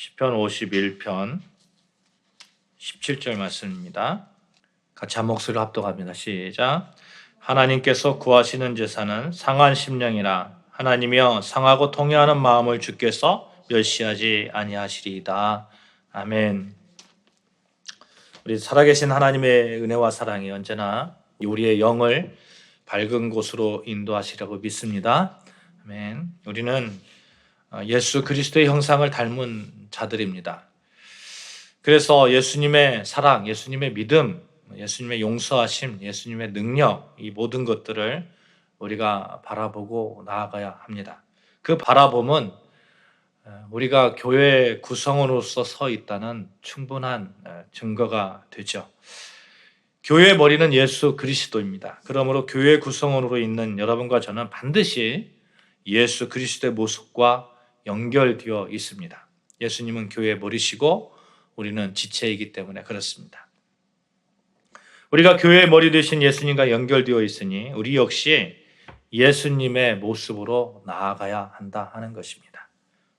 시편 51편 17절 말씀입니다. 같이 한 목소리로 합독합니다. 시작. 하나님께서 구하시는 제사는 상한 심령이라. 하나님이여 상하고 통회하는 마음을 주께서 멸시하지 아니하시리이다. 아멘. 우리 살아계신 하나님의 은혜와 사랑이 언제나 우리의 영을 밝은 곳으로 인도하시라고 믿습니다. 아멘. 우리는 예수 그리스도의 형상을 닮은 자들입니다. 그래서 예수님의 사랑, 예수님의 믿음, 예수님의 용서하심, 예수님의 능력, 이 모든 것들을 우리가 바라보고 나아가야 합니다. 그 바라봄은 우리가 교회 구성원으로서 서 있다는 충분한 증거가 되죠. 교회의 머리는 예수 그리스도입니다. 그러므로 교회 구성원으로 있는 여러분과 저는 반드시 예수 그리스도의 모습과 연결되어 있습니다. 예수님은 교회의 머리시고 우리는 지체이기 때문에 그렇습니다. 우리가 교회의 머리 되신 예수님과 연결되어 있으니 우리 역시 예수님의 모습으로 나아가야 한다 하는 것입니다.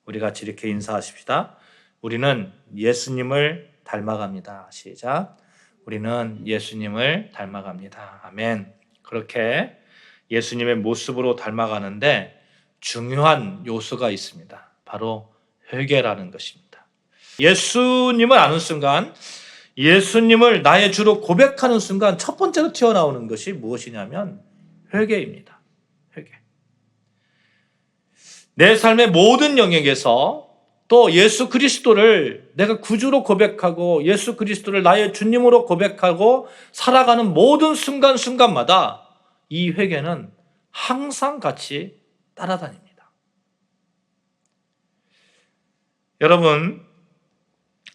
우리 같이 이렇게 인사하십시다. 우리는 예수님을 닮아갑니다. 시작. 우리는 예수님을 닮아갑니다. 아멘. 그렇게 예수님의 모습으로 닮아가는데 중요한 요소가 있습니다. 바로 회개라는 것입니다. 예수님을 아는 순간, 예수님을 나의 주로 고백하는 순간 첫 번째로 튀어나오는 것이 무엇이냐면 회개입니다. 회개. 내 삶의 모든 영역에서 또 예수 그리스도를 내가 구주로 고백하고 예수 그리스도를 나의 주님으로 고백하고 살아가는 모든 순간순간마다 이 회개는 항상 같이 따라다닙니다. 여러분,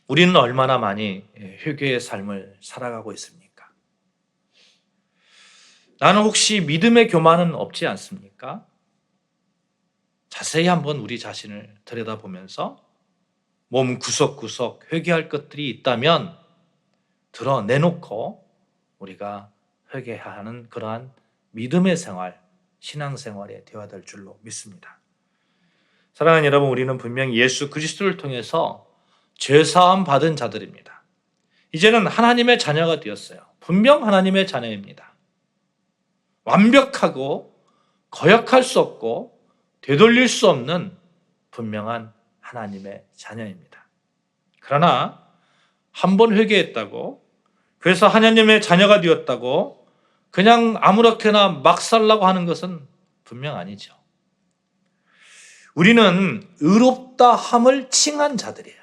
우리는 얼마나 많이 회개의 삶을 살아가고 있습니까? 나는 혹시 믿음의 교만은 없지 않습니까? 자세히 한번 우리 자신을 들여다보면서 몸 구석구석 회개할 것들이 있다면 드러내놓고 우리가 회개해야 하는 그러한 믿음의 생활, 신앙생활에 되어야 될 줄로 믿습니다. 사랑하는 여러분, 우리는 분명히 예수 그리스도를 통해서 죄사함 받은 자들입니다. 이제는 하나님의 자녀가 되었어요. 분명 하나님의 자녀입니다. 완벽하고 거역할 수 없고 되돌릴 수 없는 분명한 하나님의 자녀입니다. 그러나 한 번 회개했다고, 그래서 하나님의 자녀가 되었다고 그냥 아무렇게나 막 살라고 하는 것은 분명 아니죠. 우리는 의롭다 함을 칭한 자들이에요.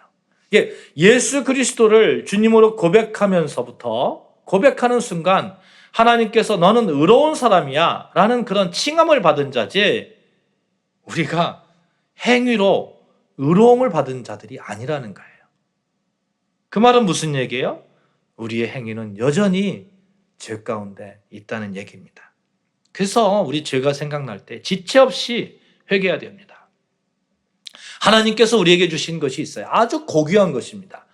예수 그리스도를 주님으로 고백하면서부터 고백하는 순간 하나님께서 너는 의로운 사람이야 라는 그런 칭함을 받은 자지 우리가 행위로 의로움을 받은 자들이 아니라는 거예요. 그 말은 무슨 얘기예요? 우리의 행위는 여전히 죄 가운데 있다는 얘기입니다. 그래서 우리 죄가 생각날 때 지체 없이 회개해야 됩니다. 하나님께서 우리에게 주신 것이 있어요. 아주 고귀한 것입니다.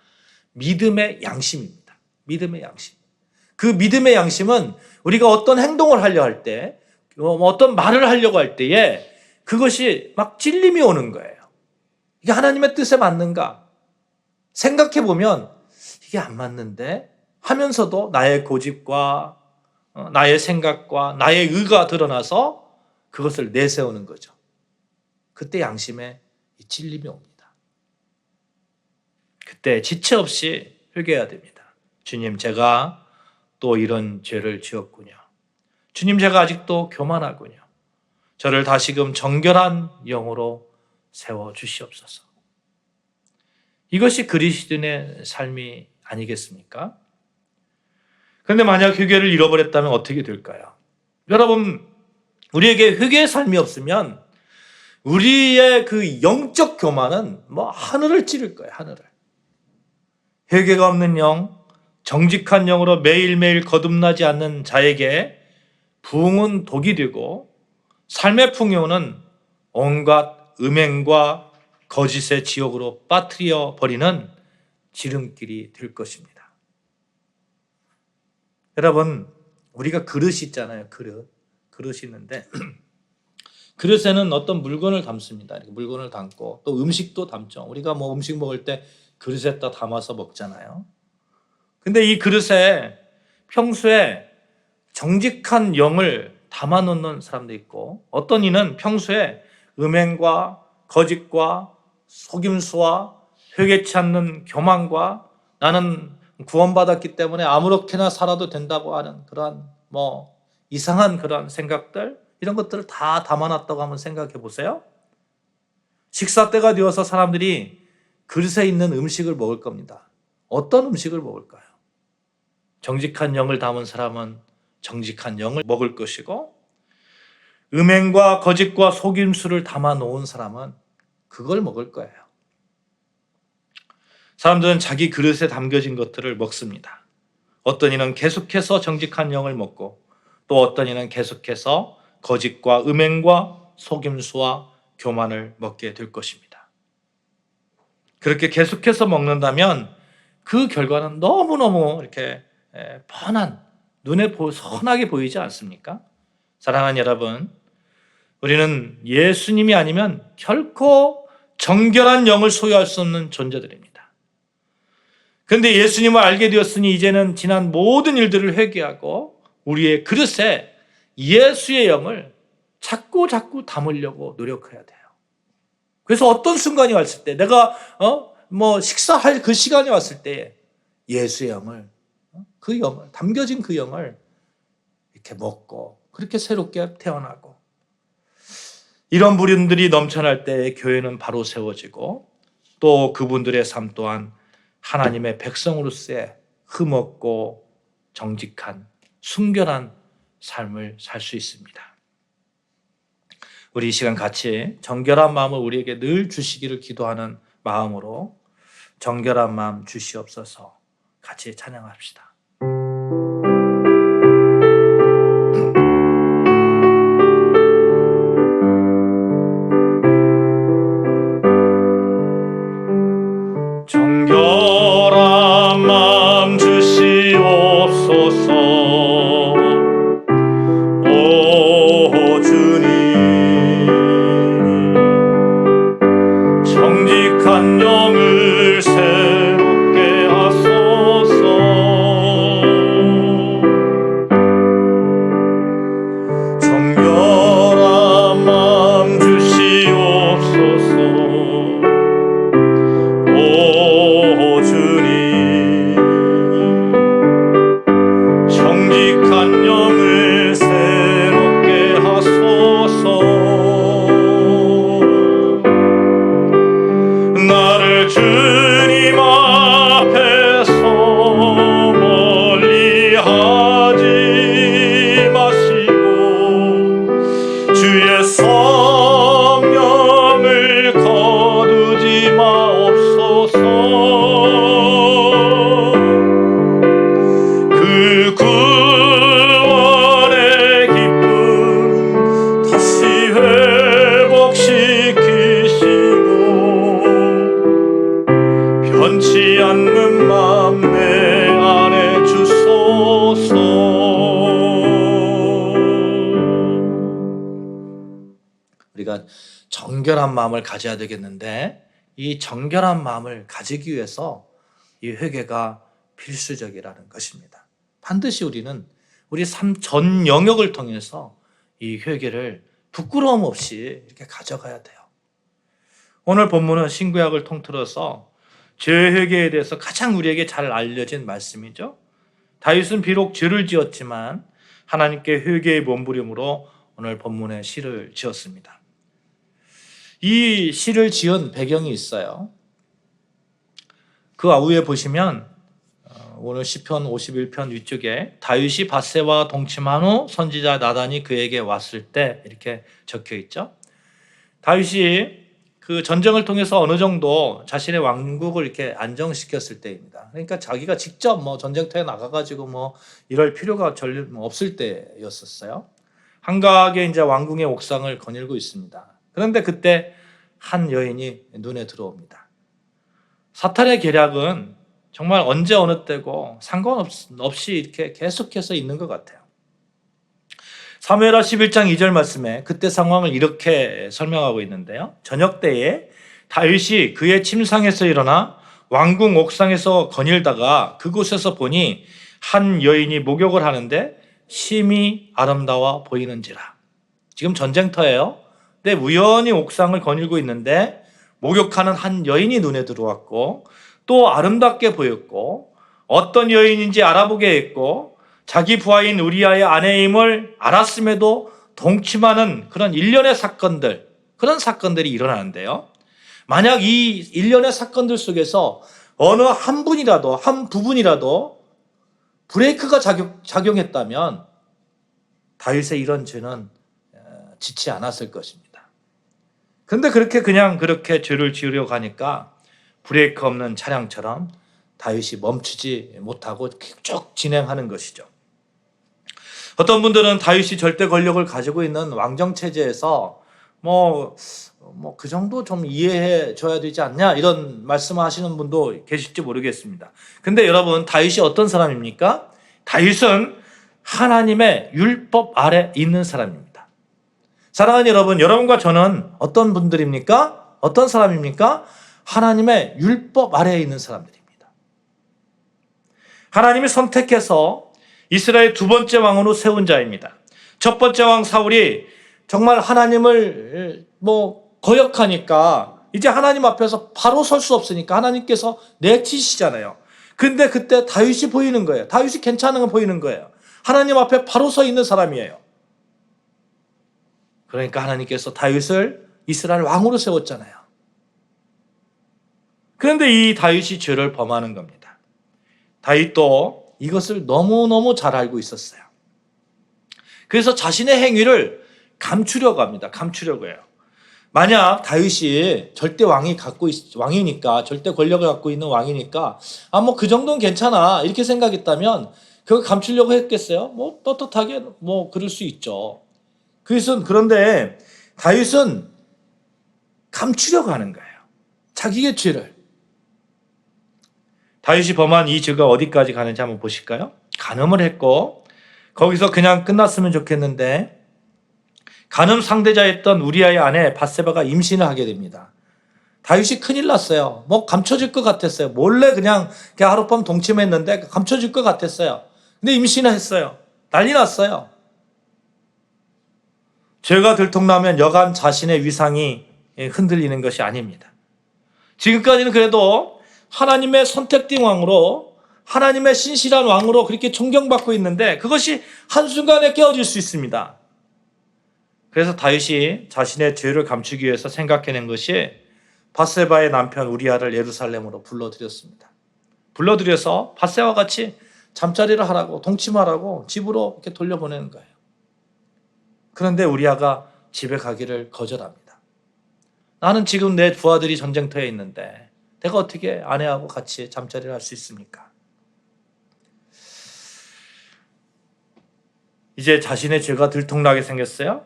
믿음의 양심입니다. 믿음의 양심. 그 믿음의 양심은 우리가 어떤 행동을 하려 할 때, 어떤 말을 하려고 할 때에 그것이 막 찔림이 오는 거예요. 이게 하나님의 뜻에 맞는가? 생각해 보면 이게 안 맞는데 하면서도 나의 고집과 나의 생각과 나의 의가 드러나서 그것을 내세우는 거죠. 그때 양심에 찔림이 옵니다. 그때 지체 없이 회개해야 됩니다. 주님, 제가 또 이런 죄를 지었군요. 주님, 제가 아직도 교만하군요. 저를 다시금 정결한 영으로 세워주시옵소서. 이것이 그리스도인의 삶이 아니겠습니까? 그런데 만약 회개를 잃어버렸다면 어떻게 될까요? 여러분, 우리에게 회개의 삶이 없으면 우리의 그 영적 교만은 하늘을 찌를 거예요, 하늘을. 회개가 없는 영, 정직한 영으로 매일매일 거듭나지 않는 자에게 부흥은 독이 되고 삶의 풍요는 온갖 음행과 거짓의 지옥으로 빠뜨려 버리는 지름길이 될 것입니다. 여러분, 우리가 그릇이 있잖아요. 그릇이 있는데 그릇에는 어떤 물건을 담습니다. 이렇게 물건을 담고 또 음식도 담죠. 우리가 뭐 음식 먹을 때 그릇에다 담아서 먹잖아요. 근데 이 그릇에 평소에 정직한 영을 담아 놓는 사람도 있고, 어떤 이는 평소에 음행과 거짓과 속임수와 회개치 않는 교만과 나는 구원받았기 때문에 아무렇게나 살아도 된다고 하는 그러한 뭐 이상한 그런 생각들, 이런 것들을 다 담아놨다고 한번 생각해 보세요. 식사 때가 되어서 사람들이 그릇에 있는 음식을 먹을 겁니다. 어떤 음식을 먹을까요? 정직한 영을 담은 사람은 정직한 영을 먹을 것이고, 음행과 거짓과 속임수를 담아 놓은 사람은 그걸 먹을 거예요. 사람들은 자기 그릇에 담겨진 것들을 먹습니다. 어떤 이는 계속해서 정직한 영을 먹고, 또 어떤 이는 계속해서 거짓과 음행과 속임수와 교만을 먹게 될 것입니다. 그렇게 계속해서 먹는다면 그 결과는 너무너무 이렇게 뻔한, 눈에 선하게 보이지 않습니까? 사랑하는 여러분, 우리는 예수님이 아니면 결코 정결한 영을 소유할 수 없는 존재들입니다. 그런데 예수님을 알게 되었으니 이제는 지난 모든 일들을 회개하고 우리의 그릇에 예수의 영을 자꾸 담으려고 노력해야 돼요. 그래서 어떤 순간이 왔을 때, 내가 식사할 그 시간이 왔을 때 예수의 영을, 그 영을, 담겨진 그 영을 이렇게 먹고 그렇게 새롭게 태어나고, 이런 분들이 넘쳐날 때 교회는 바로 세워지고, 또 그분들의 삶 또한 하나님의 백성으로서의 흠없고 정직한 순결한 삶을 살 수 있습니다. 우리 이 시간 같이 정결한 마음을 우리에게 늘 주시기를 기도하는 마음으로 정결한 마음 주시옵소서 같이 찬양합시다. 정결한 마음 주시옵소서. 오 주님, 정직한 영을 새롭게 하소서. 정결한 마음 주시옵소서. 오 주님, 정직한 영을 새롭게 하소서. 나를 주님 앞에서 멀리 하지 마시고 주의 성령을 거두지 마옵소서. 그 구원의 기쁨 다시 회복시키시고 변치 않는 마음 내 안에 주소서. 우리가 정결한 마음을 가져야 되겠는데, 이 정결한 마음을 가지기 위해서 이 회개가 필수적이라는 것입니다. 반드시 우리는 우리 삶 전 영역을 통해서 이 회개를 부끄러움 없이 이렇게 가져가야 돼요. 오늘 본문은 신구약을 통틀어서 죄 회개에 대해서 가장 우리에게 잘 알려진 말씀이죠. 다윗은 비록 죄를 지었지만 하나님께 회개의 몸부림으로 오늘 본문에 시를 지었습니다. 이 시를 지은 배경이 있어요. 그 위에 보시면 오늘 시편 51편 위쪽에 다윗이 밧세바와 동침한 후 선지자 나단이 그에게 왔을 때 이렇게 적혀 있죠. 다윗이 그 전쟁을 통해서 어느 정도 자신의 왕국을 이렇게 안정시켰을 때입니다. 그러니까 자기가 직접 전쟁터에 나가가지고 이럴 필요가 전혀 없을 때였었어요. 한가하게 이제 왕궁의 옥상을 거닐고 있습니다. 그런데 그때 한 여인이 눈에 들어옵니다. 사탄의 계략은 정말 언제 어느 때고 상관없이 이렇게 계속해서 있는 것 같아요. 사무엘하 11장 2절 말씀에 그때 상황을 이렇게 설명하고 있는데요. 저녁 때에 다윗이 그의 침상에서 일어나 왕궁 옥상에서 거닐다가 그곳에서 보니 한 여인이 목욕을 하는데 심히 아름다워 보이는지라. 지금 전쟁터예요. 근데 우연히 옥상을 거닐고 있는데 목욕하는 한 여인이 눈에 들어왔고 또 아름답게 보였고 어떤 여인인지 알아보게 했고 자기 부하인 우리아의 아내임을 알았음에도 동침하는 그런 일련의 사건들, 그런 사건들이 일어나는데요. 만약 이 일련의 사건들 속에서 어느 한 분이라도, 한 부분이라도 브레이크가 작용했다면 다윗의 이런 죄는 짓지 않았을 것입니다. 그런데 그렇게 죄를 지으려고 하니까 브레이크 없는 차량처럼 다윗이 멈추지 못하고 쭉 진행하는 것이죠. 어떤 분들은 다윗이 절대 권력을 가지고 있는 왕정 체제에서 그 정도 좀 이해해 줘야 되지 않냐 이런 말씀하시는 분도 계실지 모르겠습니다. 근데 여러분, 다윗이 어떤 사람입니까? 다윗은 하나님의 율법 아래 있는 사람입니다. 사랑하는 여러분, 여러분과 저는 어떤 분들입니까? 어떤 사람입니까? 하나님의 율법 아래에 있는 사람들입니다. 하나님이 선택해서 이스라엘 두 번째 왕으로 세운 자입니다. 첫 번째 왕 사울이 정말 하나님을 거역하니까 이제 하나님 앞에서 바로 설 수 없으니까 하나님께서 내치시잖아요. 근데 그때 다윗이 보이는 거예요. 다윗이 괜찮은 거 보이는 거예요. 하나님 앞에 바로 서 있는 사람이에요. 그러니까 하나님께서 다윗을 이스라엘 왕으로 세웠잖아요. 그런데 이 다윗이 죄를 범하는 겁니다. 다윗도 이것을 너무너무 잘 알고 있었어요. 그래서 자신의 행위를 감추려고 합니다. 감추려고 해요. 만약 다윗이 절대 왕이니까, 절대 권력을 갖고 있는 왕이니까, 그 정도는 괜찮아. 이렇게 생각했다면, 그걸 감추려고 했겠어요? 떳떳하게, 그럴 수 있죠. 그런데 다윗은 감추려고 하는 거예요. 자기의 죄를. 다윗이 범한 이 죄가 어디까지 가는지 한번 보실까요? 간음을 했고 거기서 그냥 끝났으면 좋겠는데 간음 상대자였던 우리아의 아내 밧세바가 임신을 하게 됩니다. 다윗이 큰일 났어요. 감춰질 것 같았어요. 몰래 그냥 하룻밤 동침했는데 감춰질 것 같았어요. 근데 임신을 했어요. 난리 났어요. 죄가 들통나면 여간 자신의 위상이 흔들리는 것이 아닙니다. 지금까지는 그래도 하나님의 선택된 왕으로, 하나님의 신실한 왕으로 그렇게 존경받고 있는데 그것이 한순간에 깨어질 수 있습니다. 그래서 다윗이 자신의 죄를 감추기 위해서 생각해낸 것이 밧세바의 남편 우리아를 예루살렘으로 불러들였습니다. 불러들여서 밧세바와 같이 잠자리를 하라고, 동침하라고 집으로 이렇게 돌려보내는 거예요. 그런데 우리아가 집에 가기를 거절합니다. 나는 지금 내 부하들이 전쟁터에 있는데 내가 어떻게 아내하고 같이 잠자리를 할 수 있습니까? 이제 자신의 죄가 들통나게 생겼어요.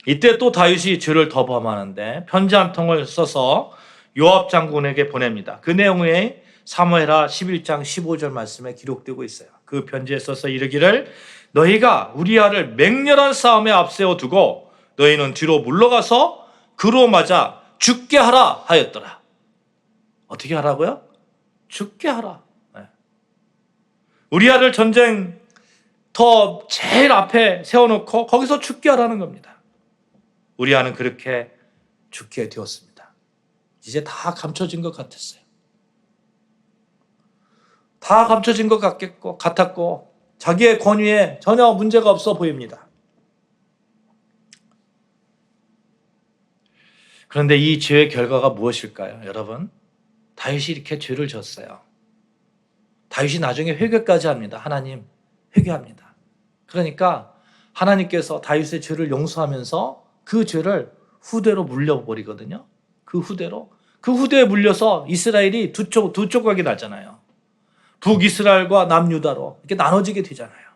이때 또 다윗이 죄를 더 범하는데 편지 한 통을 써서 요압 장군에게 보냅니다. 그 내용이 사무엘하 11장 15절 말씀에 기록되고 있어요. 그 편지에 써서 이르기를 너희가 우리아를 맹렬한 싸움에 앞세워 두고 너희는 뒤로 물러가서 그로 맞아 죽게 하라 하였더라. 어떻게 하라고요? 죽게 하라. 네. 우리아를 전쟁터 제일 앞에 세워놓고 거기서 죽게 하라는 겁니다. 우리아는 그렇게 죽게 되었습니다. 이제 다 감춰진 것 같았어요. 다 감춰진 것 같았고 자기의 권위에 전혀 문제가 없어 보입니다. 그런데 이 죄의 결과가 무엇일까요, 여러분? 다윗이 이렇게 죄를 졌어요. 다윗이 나중에 회개까지 합니다. 하나님, 회개합니다. 그러니까 하나님께서 다윗의 죄를 용서하면서 그 죄를 후대로 물려버리거든요. 그 후대에 물려서 이스라엘이 두 조각이 나잖아요. 북이스라엘과 남유다로 이렇게 나눠지게 되잖아요.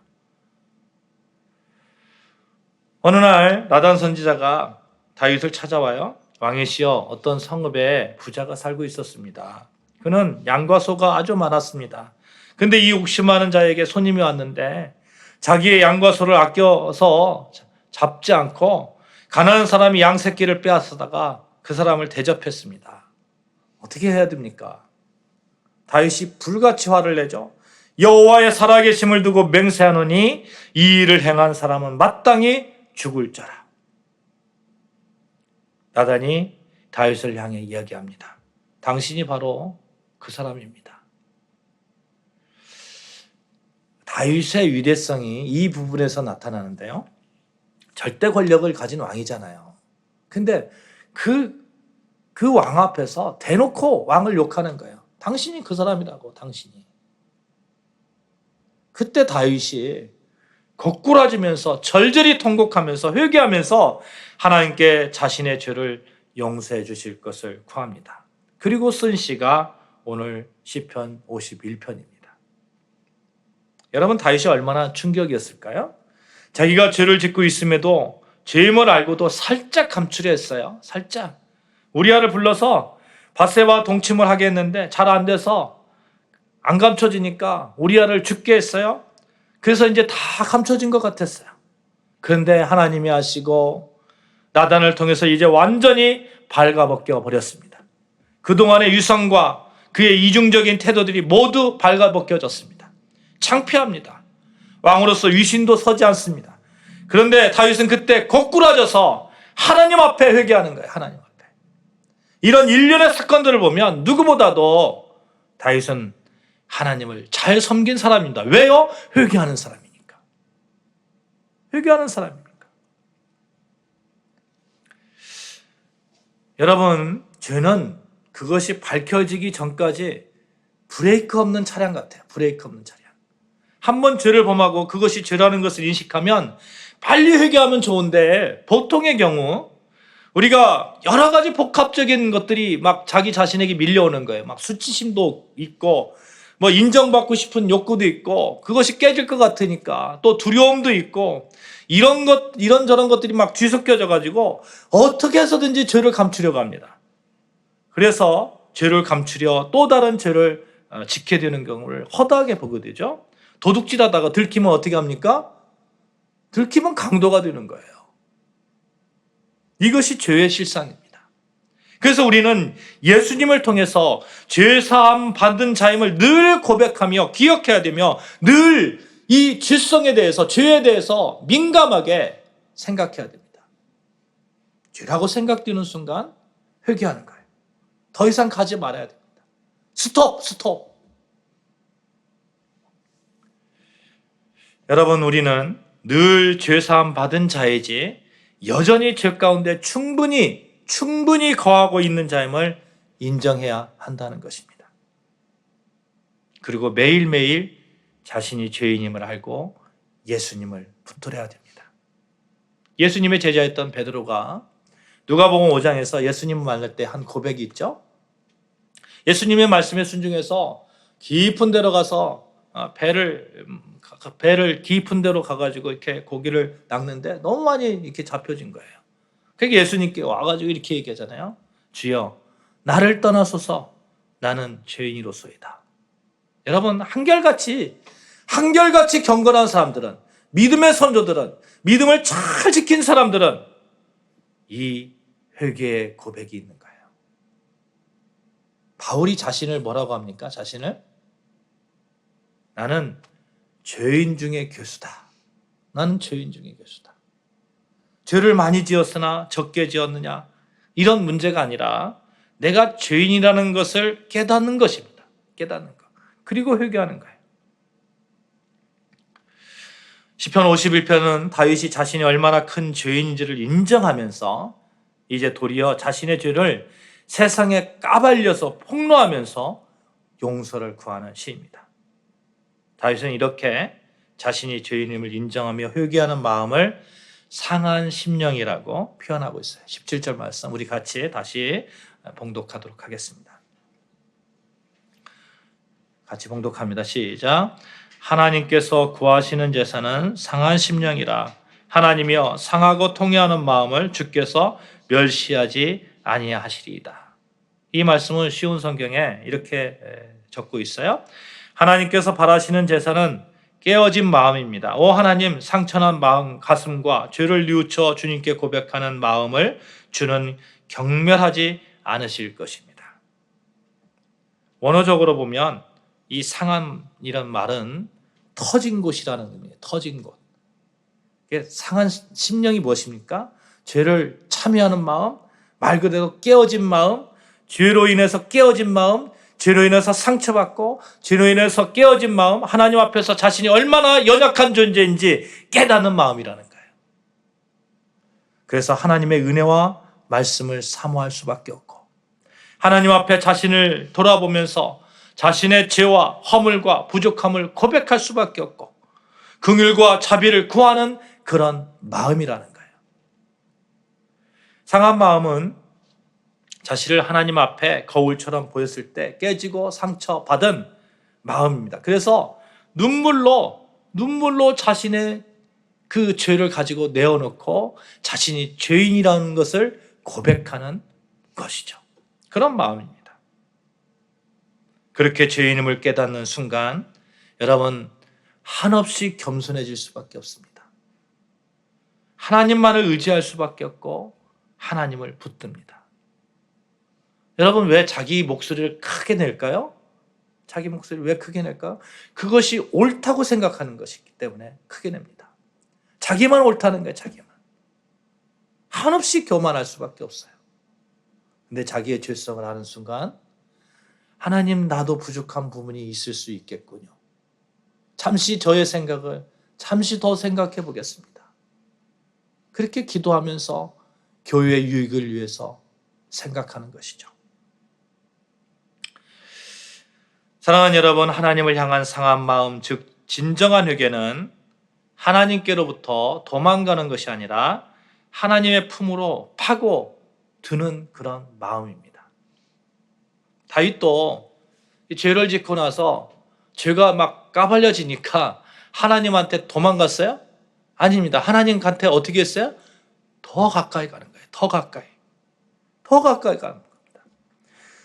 어느 날 나단 선지자가 다윗을 찾아와요. 왕이시여, 어떤 성읍에 부자가 살고 있었습니다. 그는 양과 소가 아주 많았습니다. 근데 이 옥심하는 자에게 손님이 왔는데 자기의 양과 소를 아껴서 잡지 않고 가난한 사람이 양 새끼를 빼앗다가 그 사람을 대접했습니다. 어떻게 해야 됩니까? 다윗이 불같이 화를 내죠. 여호와의 살아계심을 두고 맹세하노니 이 일을 행한 사람은 마땅히 죽을자라. 나단이 다윗을 향해 이야기합니다. 당신이 바로 그 사람입니다. 다윗의 위대성이 이 부분에서 나타나는데요. 절대 권력을 가진 왕이잖아요. 근데 그 왕 앞에서 대놓고 왕을 욕하는 거예요. 당신이 그 사람이라고, 당신이. 그때 다윗이 거꾸라지면서 절절히 통곡하면서 회개하면서 하나님께 자신의 죄를 용서해 주실 것을 구합니다. 그리고 쓴 시가 오늘 시편 51편입니다. 여러분, 다윗이 얼마나 충격이었을까요? 자기가 죄를 짓고 있음에도 죄임을 알고도 살짝 감추려 했어요. 살짝. 우리아를 불러서 밧세바와 동침을 하게 했는데 잘 안 돼서 안 감춰지니까 우리아를 죽게 했어요. 그래서 이제 다 감춰진 것 같았어요. 그런데 하나님이 하시고 나단을 통해서 이제 완전히 발가벗겨 버렸습니다. 그동안의 유성과 그의 이중적인 태도들이 모두 발가벗겨졌습니다. 창피합니다. 왕으로서 위신도 서지 않습니다. 그런데 다윗은 그때 거꾸라져서 하나님 앞에 회개하는 거예요. 하나님 앞에. 이런 일련의 사건들을 보면 누구보다도 다윗은 하나님을 잘 섬긴 사람입니다. 왜요? 회개하는 사람이니까. 회개하는 사람이니까. 여러분, 죄는 그것이 밝혀지기 전까지 브레이크 없는 차량 같아요. 브레이크 없는 차량. 한번 죄를 범하고 그것이 죄라는 것을 인식하면 빨리 회개하면 좋은데, 보통의 경우 우리가 여러 가지 복합적인 것들이 막 자기 자신에게 밀려오는 거예요. 막 수치심도 있고, 뭐 인정받고 싶은 욕구도 있고, 그것이 깨질 것 같으니까 또 두려움도 있고, 이런저런 것들이 막 뒤섞여져 가지고 어떻게 해서든지 죄를 감추려고 합니다. 그래서 죄를 감추려 또 다른 죄를 짓게 되는 경우를 허다하게 보게 되죠. 도둑질하다가 들키면 어떻게 합니까? 들키면 강도가 되는 거예요. 이것이 죄의 실상입니다. 그래서 우리는 예수님을 통해서 죄사함 받은 자임을 늘 고백하며 기억해야 되며 늘 이 죄성에 대해서, 죄에 대해서 민감하게 생각해야 됩니다. 죄라고 생각되는 순간 회개하는 거예요. 더 이상 가지 말아야 됩니다. 스톱. 여러분, 우리는 늘 죄사함 받은 자이지 여전히 죄 가운데 충분히 거하고 있는 자임을 인정해야 한다는 것입니다. 그리고 매일매일 자신이 죄인임을 알고 예수님을 붙들어야 됩니다. 예수님의 제자였던 베드로가 누가복음 5장에서 예수님을 만날 때 한 고백이 있죠. 예수님의 말씀에 순종해서 깊은 데로 가서 배를 깊은 데로 가가지고 이렇게 고기를 낚는데 너무 많이 이렇게 잡혀진 거예요. 그러니까 예수님께 와가지고 이렇게 얘기하잖아요. 주여, 나를 떠나소서, 나는 죄인이로소이다. 여러분, 한결같이 경건한 사람들은, 믿음의 선조들은, 믿음을 잘 지킨 사람들은 이 회개의 고백이 있는 거예요. 바울이 자신을 뭐라고 합니까? 자신을 나는 죄인 중에 교수다. 나는 죄인 중에 교수다. 죄를 많이 지었으나 적게 지었느냐, 이런 문제가 아니라 내가 죄인이라는 것을 깨닫는 것입니다. 깨닫는 것. 그리고 회개하는 거예요. 시편 51편은 다윗이 자신이 얼마나 큰 죄인인지를 인정하면서 이제 도리어 자신의 죄를 세상에 까발려서 폭로하면서 용서를 구하는 시입니다. 다윗은 이렇게 자신이 죄인임을 인정하며 회개하는 마음을 상한 심령이라고 표현하고 있어요. 17절 말씀 우리 같이 다시 봉독하도록 하겠습니다. 같이 봉독합니다. 시작. 하나님께서 구하시는 제사는 상한 심령이라. 하나님이여, 상하고 통회하는 마음을 주께서 멸시하지 아니하시리이다. 이 말씀은 쉬운 성경에 이렇게 적고 있어요. 하나님께서 바라시는 제사는 깨어진 마음입니다. 오 하나님, 상처난 마음, 가슴과 죄를 뉘우쳐 주님께 고백하는 마음을 주는 경멸하지 않으실 것입니다. 원어적으로 보면 이 상함이란 말은 터진 곳이라는 의미예요. 터진 곳. 상한 심령이 무엇입니까? 죄를 참여하는 마음, 말 그대로 깨어진 마음, 죄로 인해서 깨어진 마음, 죄로 인해서 상처받고 죄로 인해서 깨어진 마음, 하나님 앞에서 자신이 얼마나 연약한 존재인지 깨닫는 마음이라는 거예요. 그래서 하나님의 은혜와 말씀을 사모할 수밖에 없고, 하나님 앞에 자신을 돌아보면서 자신의 죄와 허물과 부족함을 고백할 수밖에 없고, 긍휼과 자비를 구하는 그런 마음이라는 거예요. 상한 마음은 자신을 하나님 앞에 거울처럼 보였을 때 깨지고 상처받은 마음입니다. 그래서 눈물로 자신의 그 죄를 가지고 내어놓고 자신이 죄인이라는 것을 고백하는 것이죠. 그런 마음입니다. 그렇게 죄인임을 깨닫는 순간 여러분 한없이 겸손해질 수밖에 없습니다. 하나님만을 의지할 수밖에 없고 하나님을 붙듭니다. 여러분 왜 자기 목소리를 크게 낼까요? 자기 목소리를 왜 크게 낼까요? 그것이 옳다고 생각하는 것이기 때문에 크게 냅니다. 자기만 옳다는 거예요. 자기만. 한없이 교만할 수밖에 없어요. 근데 자기의 죄성을 아는 순간 하나님, 나도 부족한 부분이 있을 수 있겠군요. 잠시 저의 생각을 잠시 더 생각해 보겠습니다. 그렇게 기도하면서 교회의 유익을 위해서 생각하는 것이죠. 사랑하는 여러분, 하나님을 향한 상한 마음, 즉 진정한 회개는 하나님께로부터 도망가는 것이 아니라 하나님의 품으로 파고드는 그런 마음입니다. 다윗도 죄를 짓고 나서 죄가 막 까발려지니까 하나님한테 도망갔어요? 아닙니다. 하나님한테 어떻게 했어요? 더 가까이 가는 거예요. 더 가까이 가는 겁니다.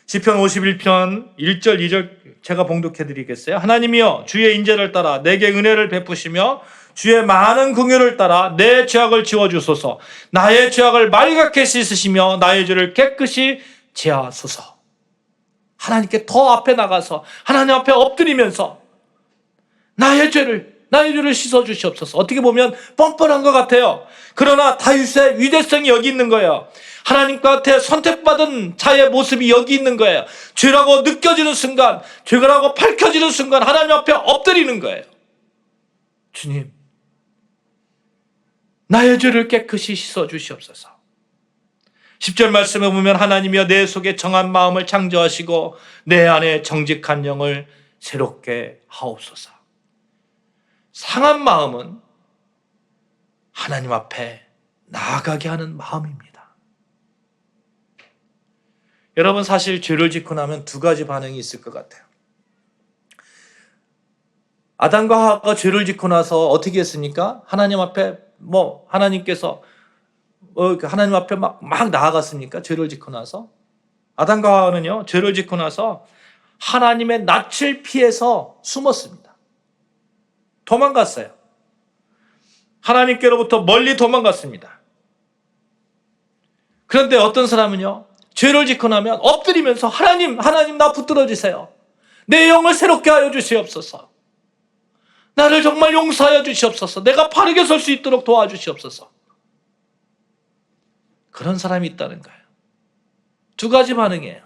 시편 51편 1절 2절 제가 봉독해 드리겠어요. 하나님이여, 주의 인자를 따라 내게 은혜를 베푸시며 주의 많은 긍휼을 따라 내 죄악을 지워주소서. 나의 죄악을 말갛게 씻으시며 나의 죄를 깨끗이 제하소서. 하나님께 더 앞에 나가서 하나님 앞에 엎드리면서 나의 죄를 씻어주시옵소서. 어떻게 보면 뻔뻔한 것 같아요. 그러나 다윗의 위대성이 여기 있는 거예요. 하나님한테 선택받은 자의 모습이 여기 있는 거예요. 죄라고 느껴지는 순간, 죄라고 밝혀지는 순간 하나님 앞에 엎드리는 거예요. 주님, 나의 죄를 깨끗이 씻어주시옵소서. 10절 말씀에 보면 하나님이여, 내 속에 정한 마음을 창조하시고 내 안에 정직한 영을 새롭게 하옵소서. 상한 마음은 하나님 앞에 나아가게 하는 마음입니다. 여러분, 사실 죄를 짓고 나면 두 가지 반응이 있을 것 같아요. 아담과 하와가 죄를 짓고 나서 어떻게 했습니까? 하나님 앞에 하나님께서 하나님 앞에 막 나아갔습니까? 죄를 짓고 나서 아담과 하와는요, 죄를 짓고 나서 하나님의 낯을 피해서 숨었습니다. 도망갔어요. 하나님께로부터 멀리 도망갔습니다. 그런데 어떤 사람은요, 죄를 짓고 나면 엎드리면서 하나님 나 붙들어 주세요. 내 영을 새롭게 하여 주시옵소서. 나를 정말 용서하여 주시옵소서. 내가 바르게 설 수 있도록 도와주시옵소서. 그런 사람이 있다는 거예요. 두 가지 반응이에요.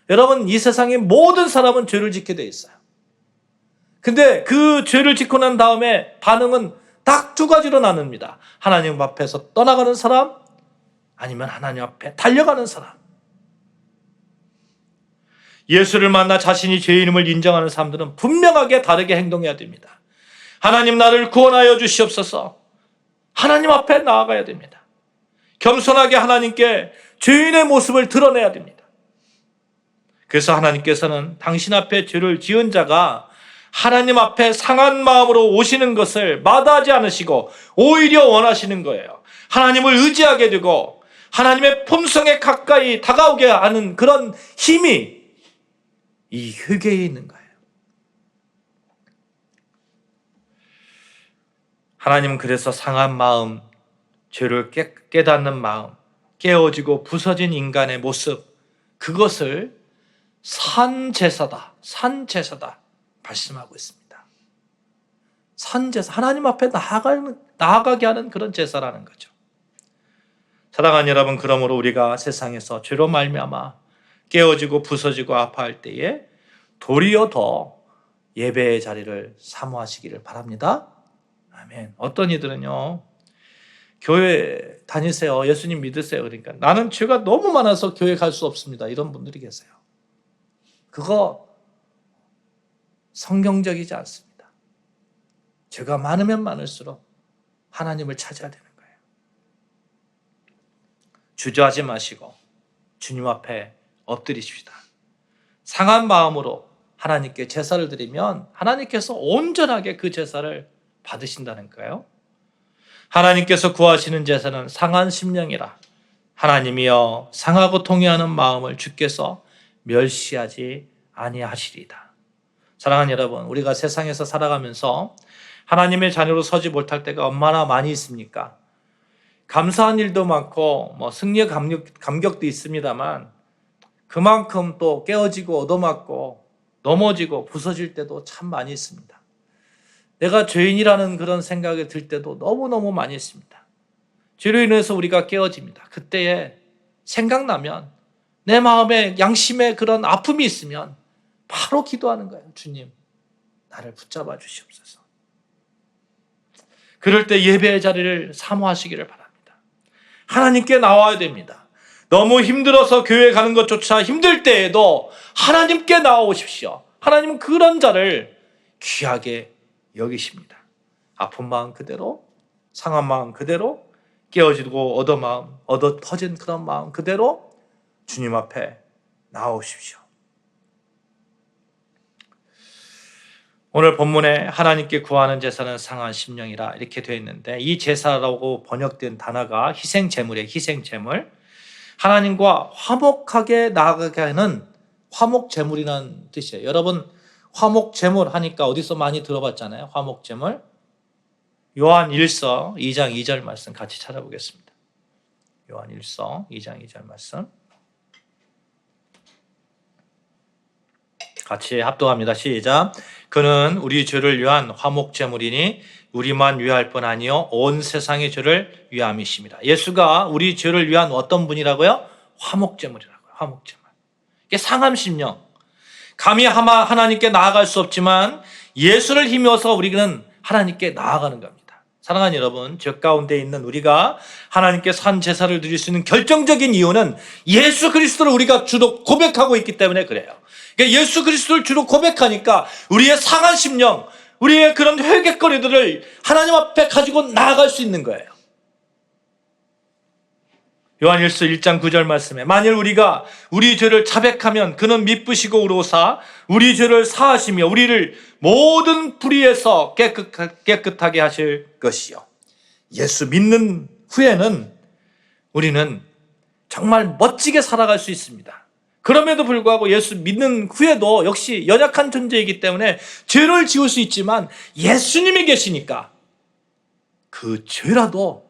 여러분, 이 세상의 모든 사람은 죄를 짓게 돼 있어요. 근데 그 죄를 짓고 난 다음에 반응은 딱 두 가지로 나눕니다. 하나님 앞에서 떠나가는 사람, 아니면 하나님 앞에 달려가는 사람. 예수를 만나 자신이 죄인임을 인정하는 사람들은 분명하게 다르게 행동해야 됩니다. 하나님, 나를 구원하여 주시옵소서. 하나님 앞에 나아가야 됩니다. 겸손하게 하나님께 죄인의 모습을 드러내야 됩니다. 그래서 하나님께서는 당신 앞에 죄를 지은 자가 하나님 앞에 상한 마음으로 오시는 것을 마다하지 않으시고 오히려 원하시는 거예요. 하나님을 의지하게 되고 하나님의 품성에 가까이 다가오게 하는 그런 힘이 이 회개에 있는 거예요. 하나님은 그래서 상한 마음, 죄를 깨닫는 마음, 깨어지고 부서진 인간의 모습, 그것을 산제사다, 산제사다 말씀하고 있습니다. 산제사, 하나님 앞에 나아가게 하는 그런 제사라는 거죠. 사랑하는 여러분, 그러므로 우리가 세상에서 죄로 말미암아 깨어지고 부서지고 아파할 때에 도리어 더 예배의 자리를 사모하시기를 바랍니다. 아멘. 어떤 이들은요, 교회 다니세요, 예수님 믿으세요, 그러니까 나는 죄가 너무 많아서 교회 갈 수 없습니다, 이런 분들이 계세요. 그거 성경적이지 않습니다. 죄가 많으면 많을수록 하나님을 찾아야 되는 거예요. 주저하지 마시고 주님 앞에 엎드리십시다. 상한 마음으로 하나님께 제사를 드리면 하나님께서 온전하게 그 제사를 받으신다는 거예요. 하나님께서 구하시는 제사는 상한 심령이라 하나님이여 상하고 통회하는 마음을 주께서 멸시하지 아니하시리이다. 사랑하는 여러분, 우리가 세상에서 살아가면서 하나님의 자녀로 서지 못할 때가 얼마나 많이 있습니까? 감사한 일도 많고 승리의 감격도 있습니다만 그만큼 또 깨어지고 얻어맞고 넘어지고 부서질 때도 참 많이 있습니다. 내가 죄인이라는 그런 생각이 들 때도 너무너무 많이 있습니다. 죄로 인해서 우리가 깨어집니다. 그때에 생각나면 내 마음에 양심에 그런 아픔이 있으면 바로 기도하는 거예요. 주님, 나를 붙잡아 주시옵소서. 그럴 때 예배의 자리를 사모하시기를 바랍니다. 하나님께 나와야 됩니다. 너무 힘들어서 교회 가는 것조차 힘들 때에도 하나님께 나오십시오. 하나님은 그런 자를 귀하게 여기십니다. 아픈 마음 그대로, 상한 마음 그대로, 깨어지고 얻어 퍼진 그런 마음 그대로 주님 앞에 나오십시오. 오늘 본문에 하나님께 구하는 제사는 상한 심령이라 이렇게 되어 있는데, 이 제사라고 번역된 단어가 희생제물이에요. 희생제물. 하나님과 화목하게 나아가게 하는 화목제물이라는 뜻이에요. 여러분, 화목제물 하니까 어디서 많이 들어봤잖아요. 화목제물. 요한 1서 2장 2절 말씀 같이 찾아보겠습니다. 요한 1서 2장 2절 말씀 같이 합독합니다. 시작. 그는 우리 죄를 위한 화목제물이니 우리만 위할 뿐 아니요 온 세상의 죄를 위함이십니다. 예수가 우리 죄를 위한 어떤 분이라고요? 화목제물이라고요. 화목제물. 이게 상한 심령. 감히 하나님께 나아갈 수 없지만 예수를 힘입어서 우리는 하나님께 나아가는 겁니다. 사랑하는 여러분, 죄 가운데 있는 우리가 하나님께 산 제사를 드릴 수 있는 결정적인 이유는 예수 그리스도를 우리가 주로 고백하고 있기 때문에 그래요. 그러니까 예수 그리스도를 주로 고백하니까 우리의 상한 심령, 우리의 그런 회개거리들을 하나님 앞에 가지고 나아갈 수 있는 거예요. 요한일서 1장 9절 말씀에 만일 우리가 우리 죄를 자백하면 그는 미쁘시고 의로우사 우리 죄를 사하시며 우리를 모든 불의에서 깨끗하게 하실 것이요. 예수 믿는 후에는 우리는 정말 멋지게 살아갈 수 있습니다. 그럼에도 불구하고 예수 믿는 후에도 역시 연약한 존재이기 때문에 죄를 지을 수 있지만 예수님이 계시니까 그 죄라도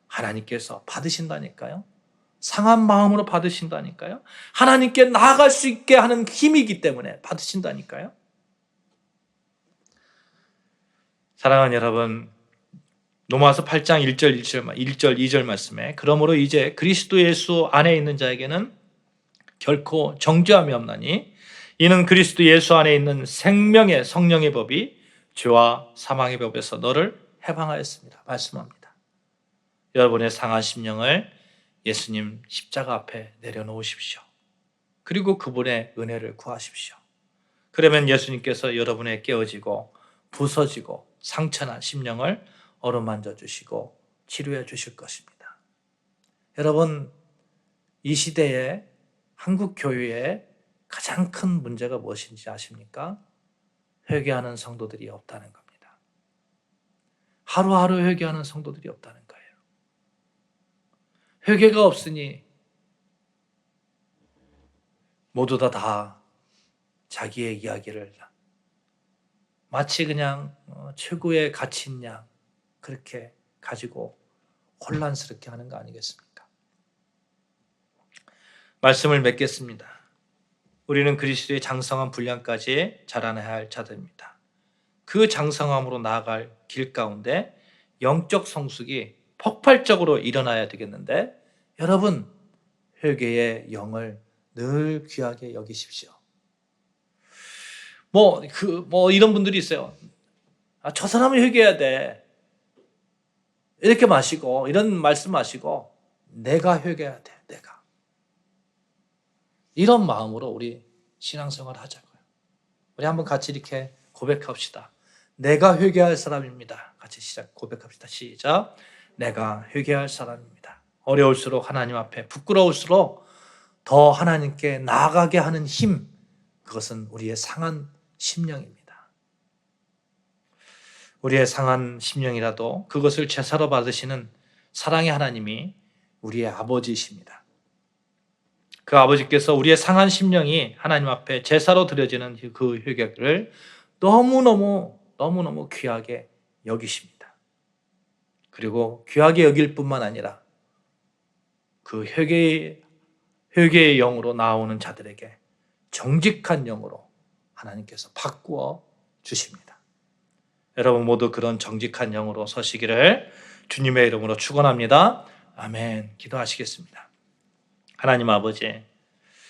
하나님께서 받으신다니까요. 상한 마음으로 받으신다니까요. 하나님께 나아갈 수 있게 하는 힘이기 때문에 받으신다니까요. 사랑하는 여러분, 로마서 8장 1절 2절 말씀에 그러므로 이제 그리스도 예수 안에 있는 자에게는 결코 정죄함이 없나니 이는 그리스도 예수 안에 있는 생명의 성령의 법이 죄와 사망의 법에서 너를 해방하였습니다. 말씀합니다. 여러분의 상한 심령을 예수님 십자가 앞에 내려놓으십시오. 그리고 그분의 은혜를 구하십시오. 그러면 예수님께서 여러분의 깨어지고 부서지고 상처난 심령을 어루만져 주시고 치료해 주실 것입니다. 여러분, 이 시대에 한국 교회의 가장 큰 문제가 무엇인지 아십니까? 회개하는 성도들이 없다는 겁니다. 하루하루 회개하는 성도들이 없다는 거예요. 회개가 없으니 모두 다 자기의 이야기를 마치 그냥 최고의 가치인 양 그렇게 가지고 혼란스럽게 하는 거 아니겠습니까? 말씀을 맺겠습니다. 우리는 그리스도의 장성한 분량까지 자라나야 할 자들입니다. 그 장성함으로 나아갈 길 가운데 영적 성숙이 폭발적으로 일어나야 되겠는데, 여러분, 회개의 영을 늘 귀하게 여기십시오. 이런 분들이 있어요. 저 사람은 회개해야 돼. 이렇게 마시고, 이런 말씀 마시고, 내가 회개해야 돼, 내가. 이런 마음으로 우리 신앙생활을 하자고요. 우리 한번 같이 이렇게 고백합시다. 내가 회개할 사람입니다. 같이 고백합시다. 시작. 내가 회개할 사람입니다. 어려울수록 하나님 앞에, 부끄러울수록 더 하나님께 나아가게 하는 힘, 그것은 우리의 상한 심령입니다. 우리의 상한 심령이라도 그것을 제사로 받으시는 사랑의 하나님이 우리의 아버지이십니다. 그 아버지께서 우리의 상한 심령이 하나님 앞에 제사로 드려지는 그 회개를 너무너무 귀하게 여기십니다. 그리고 귀하게 여길 뿐만 아니라 그 회개의 영으로 나오는 자들에게 정직한 영으로 하나님께서 바꾸어 주십니다. 여러분 모두 그런 정직한 영으로 서시기를 주님의 이름으로 축원합니다. 아멘. 기도하시겠습니다. 하나님 아버지,